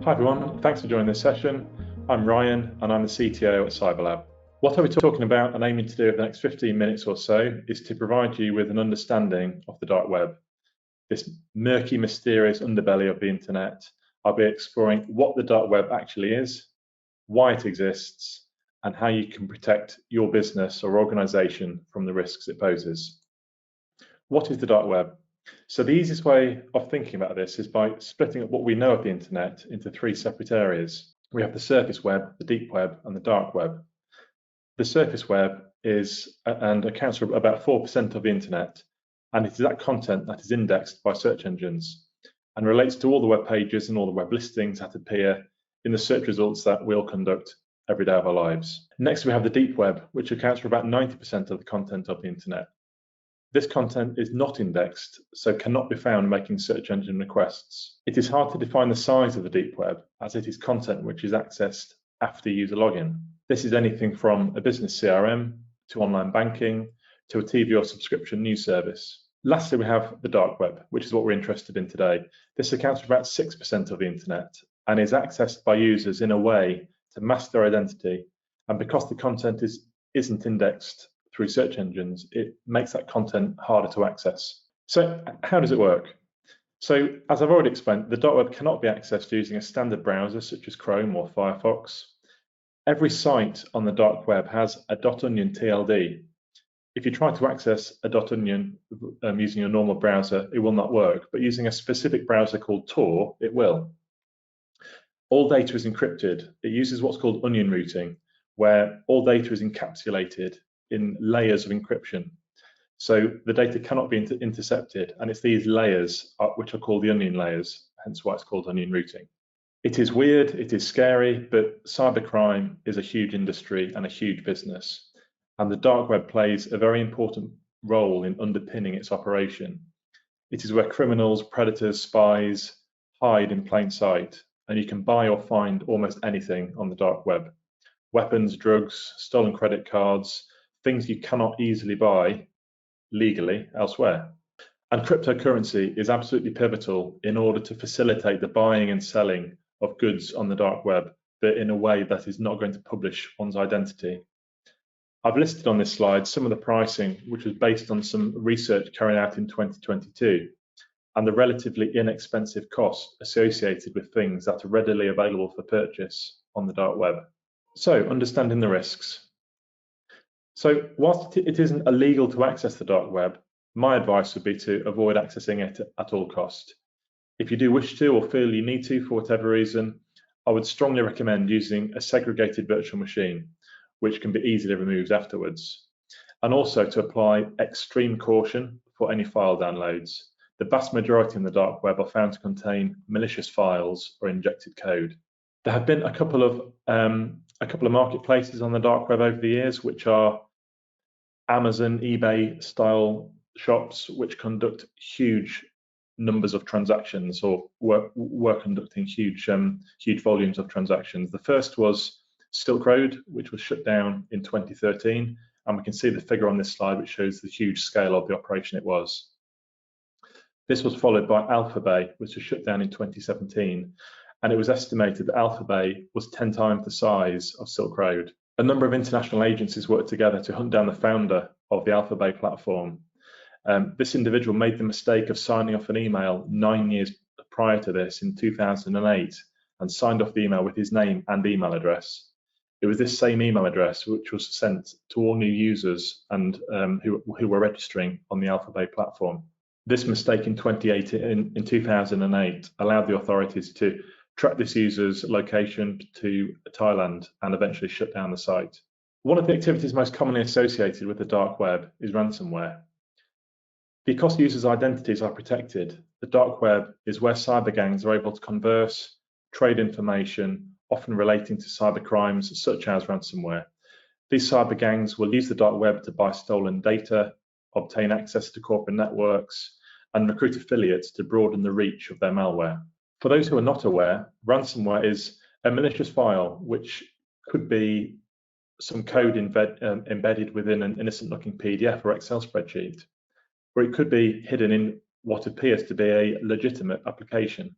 Hi everyone, thanks for joining this session. I'm Ryan and I'm the CTO at CyberLab. What I'll be talking about and aiming to do over the next 15 minutes or so is to provide you with an understanding of the dark web, this murky, mysterious underbelly of the internet. I'll be exploring what the dark web actually is, why it exists, and how you can protect your business or organization from the risks it poses. What is the dark web? So the easiest way of thinking about this is by splitting up what we know of the internet into three separate areas. We have the surface web, the deep web, and the dark web. The surface web is and accounts for about 4% of the internet, and it is that content that is indexed by search engines and relates to all the web pages and all the web listings that appear in the search results that we'll conduct every day of our lives. Next, we have the deep web, which accounts for about 90% of the content of the internet. This content is not indexed, so cannot be found making search engine requests. It is hard to define the size of the deep web, as it is content which is accessed after user login. This is anything from a business CRM, to online banking, to a TV or subscription news service. Lastly, we have the dark web, which is what we're interested in today. This accounts for about 6% of the internet, and is accessed by users in a way to mask their identity, and because the content isn't indexed through search engines, it makes that content harder to access. So how does it work? So as I've already explained, the dark web cannot be accessed using a standard browser such as Chrome or Firefox. Every site on the dark web has a .onion TLD. If you try to access a .onion using a normal browser, it will not work, but using a specific browser called Tor, it will. All data is encrypted. It uses what's called onion routing, where all data is encapsulated in layers of encryption. So the data cannot be intercepted, and it's these layers which are called the onion layers, hence why it's called onion routing. It is weird, it is scary, but cybercrime is a huge industry and a huge business, and the dark web plays a very important role in underpinning its operation. It is where criminals, predators, spies hide in plain sight, and you can buy or find almost anything on the dark web. Weapons, drugs, stolen credit cards, things you cannot easily buy legally elsewhere. And cryptocurrency is absolutely pivotal in order to facilitate the buying and selling of goods on the dark web, but in a way that is not going to publish one's identity. I've listed on this slide some of the pricing, which was based on some research carried out in 2022, and the relatively inexpensive costs associated with things that are readily available for purchase on the dark web. So, understanding the risks. So whilst it isn't illegal to access the dark web, my advice would be to avoid accessing it at all cost. If you do wish to or feel you need to for whatever reason, I would strongly recommend using a segregated virtual machine, which can be easily removed afterwards. And also to apply extreme caution for any file downloads. The vast majority in the dark web are found to contain malicious files or injected code. There have been a couple of marketplaces on the dark web over the years, which are Amazon, eBay style shops, which conduct huge numbers of transactions or were conducting huge volumes of transactions. The first was Silk Road, which was shut down in 2013, and we can see the figure on this slide, which shows the huge scale of the operation it was. This was followed by Alphabay, which was shut down in 2017. And it was estimated that Alphabay was 10 times the size of Silk Road. A number of international agencies worked together to hunt down the founder of the Alphabay platform. This individual made the mistake of signing off an email 9 years prior to this in 2008 and signed off the email with his name and email address. It was this same email address which was sent to all new users and who were registering on the Alphabay platform. This mistake in 2008 allowed the authorities to track this user's location to Thailand and eventually shut down the site. One of the activities most commonly associated with the dark web is ransomware. Because users' identities are protected, the dark web is where cyber gangs are able to converse, trade information, often relating to cyber crimes such as ransomware. These cyber gangs will use the dark web to buy stolen data, obtain access to corporate networks, and recruit affiliates to broaden the reach of their malware. For those who are not aware, ransomware is a malicious file which could be some code embedded within an innocent-looking PDF or Excel spreadsheet, or it could be hidden in what appears to be a legitimate application.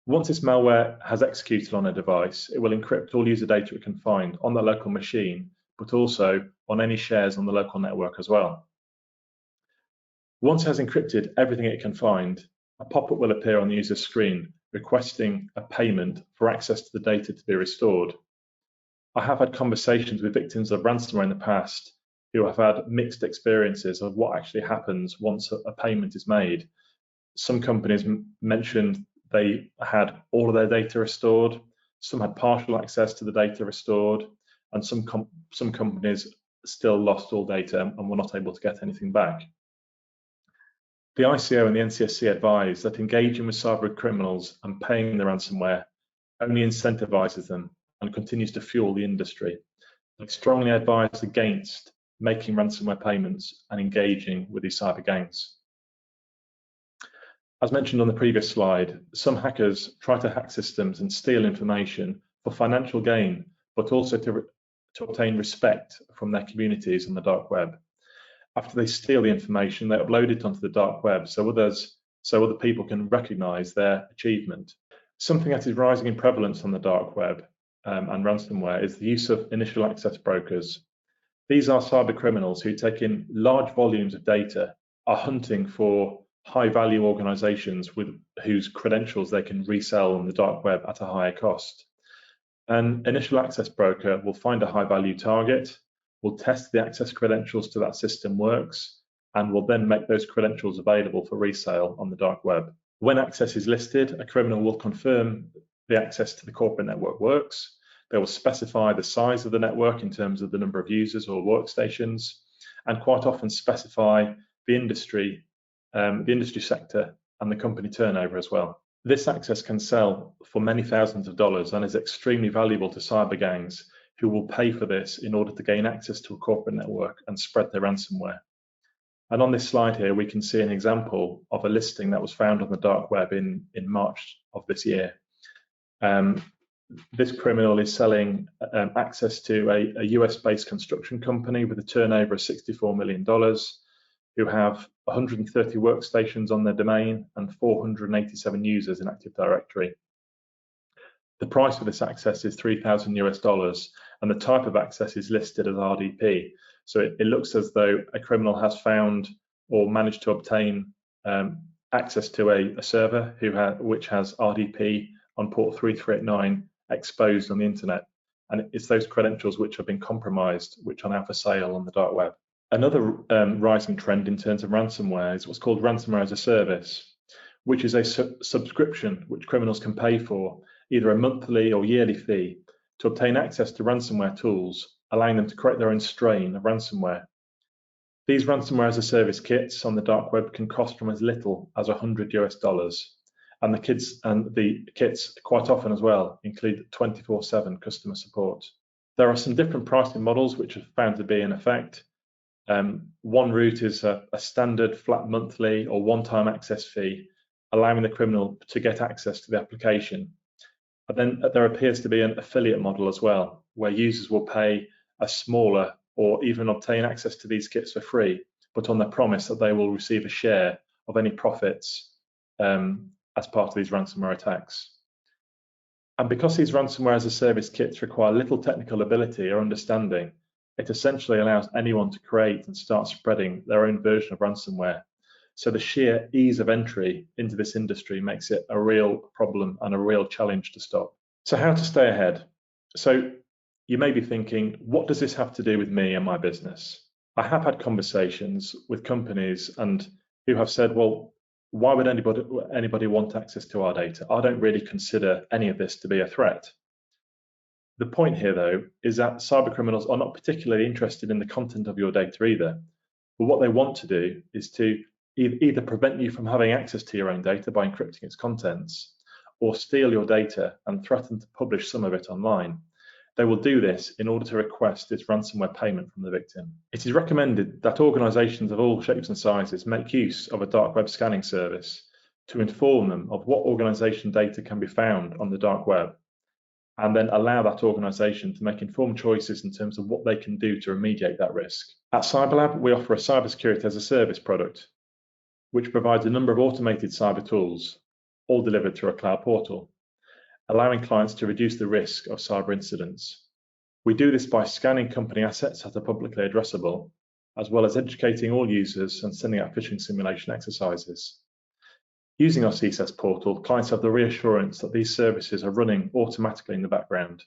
Once this malware has executed on a device, it will encrypt all user data it can find on the local machine, but also on any shares on the local network as well. Once it has encrypted everything it can find, a pop-up will appear on the user's screen requesting a payment for access to the data to be restored. I have had conversations with victims of ransomware in the past who have had mixed experiences of what actually happens once a payment is made. Some companies mentioned they had all of their data restored, some had partial access to the data restored, and some companies still lost all data and were not able to get anything back. The ICO and the NCSC advise that engaging with cyber criminals and paying the ransomware only incentivizes them and continues to fuel the industry. They strongly advise against making ransomware payments and engaging with these cyber gangs. As mentioned on the previous slide, some hackers try to hack systems and steal information for financial gain, but also to obtain respect from their communities on the dark web. After they steal the information, they upload it onto the dark web so other people can recognize their achievement. Something that is rising in prevalence on the dark web and ransomware is the use of initial access brokers. These are cyber criminals who take in large volumes of data, are hunting for high-value organizations with whose credentials they can resell on the dark web at a higher cost. An initial access broker will find a high-value target, will test the access credentials to that system works, and will then make those credentials available for resale on the dark web. When access is listed, a criminal will confirm the access to the corporate network works. They will specify the size of the network in terms of the number of users or workstations, and quite often specify the industry sector and the company turnover as well. This access can sell for many thousands of dollars and is extremely valuable to cyber gangs who will pay for this in order to gain access to a corporate network and spread their ransomware. And on this slide here, we can see an example of a listing that was found on the dark web in March of this year. This criminal is selling access to a US-based construction company with a turnover of $64 million, who have 130 workstations on their domain and 487 users in Active Directory. The price for this access is $3,000 US, and the type of access is listed as RDP. So it looks as though a criminal has found or managed to obtain access to a server which has RDP on port 3389 exposed on the internet. And it's those credentials which have been compromised, which are now for sale on the dark web. Another rising trend in terms of ransomware is what's called ransomware as a service, which is a subscription which criminals can pay for, either a monthly or yearly fee, to obtain access to ransomware tools, allowing them to create their own strain of ransomware. These ransomware as a service kits on the dark web can cost from as little as $100 US, and the kits quite often as well include 24/7 customer support. There are some different pricing models which are found to be in effect. One route is a standard flat monthly or one-time access fee, allowing the criminal to get access to the application. But then there appears to be an affiliate model as well, where users will pay a smaller or even obtain access to these kits for free, but on the promise that they will receive a share of any profits as part of these ransomware attacks. And because these ransomware as a service kits require little technical ability or understanding, it essentially allows anyone to create and start spreading their own version of ransomware. So the sheer ease of entry into this industry makes it a real problem and a real challenge to stop. So how to stay ahead? So you may be thinking, what does this have to do with me and my business? I have had conversations with companies and who have said, well, why would anybody want access to our data? I don't really consider any of this to be a threat. The point here, though, is that cyber criminals are not particularly interested in the content of your data either. But what they want to do is to either prevent you from having access to your own data by encrypting its contents, or steal your data and threaten to publish some of it online. They will do this in order to request this ransomware payment from the victim. It is recommended that organizations of all shapes and sizes make use of a dark web scanning service to inform them of what organization data can be found on the dark web, and then allow that organization to make informed choices in terms of what they can do to remediate that risk. At CyberLab, we offer a cybersecurity as a service product, which provides a number of automated cyber tools, all delivered through a cloud portal. allowing clients to reduce the risk of cyber incidents. We do this by scanning company assets that are publicly addressable, as well as educating all users and sending out phishing simulation exercises. Using our CSAS portal, clients have the reassurance that these services are running automatically in the background,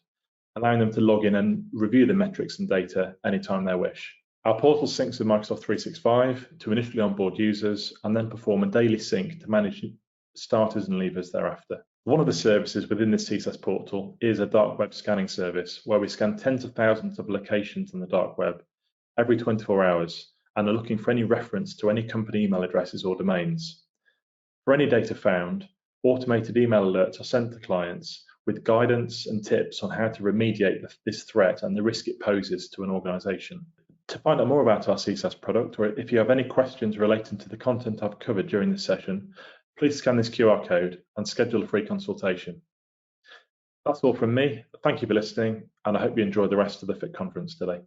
allowing them to log in and review the metrics and data anytime they wish. Our portal syncs with Microsoft 365 to initially onboard users and then perform a daily sync to manage starters and leavers thereafter. One of the services within the CSAS portal is a dark web scanning service where we scan tens of thousands of locations on the dark web every 24 hours and are looking for any reference to any company email addresses or domains. For any data found, automated email alerts are sent to clients with guidance and tips on how to remediate this threat and the risk it poses to an organization. To find out more about our CSAS product, or if you have any questions relating to the content I've covered during this session, please scan this QR code and schedule a free consultation. That's all from me. Thank you for listening, and I hope you enjoyed the rest of the FIT conference today.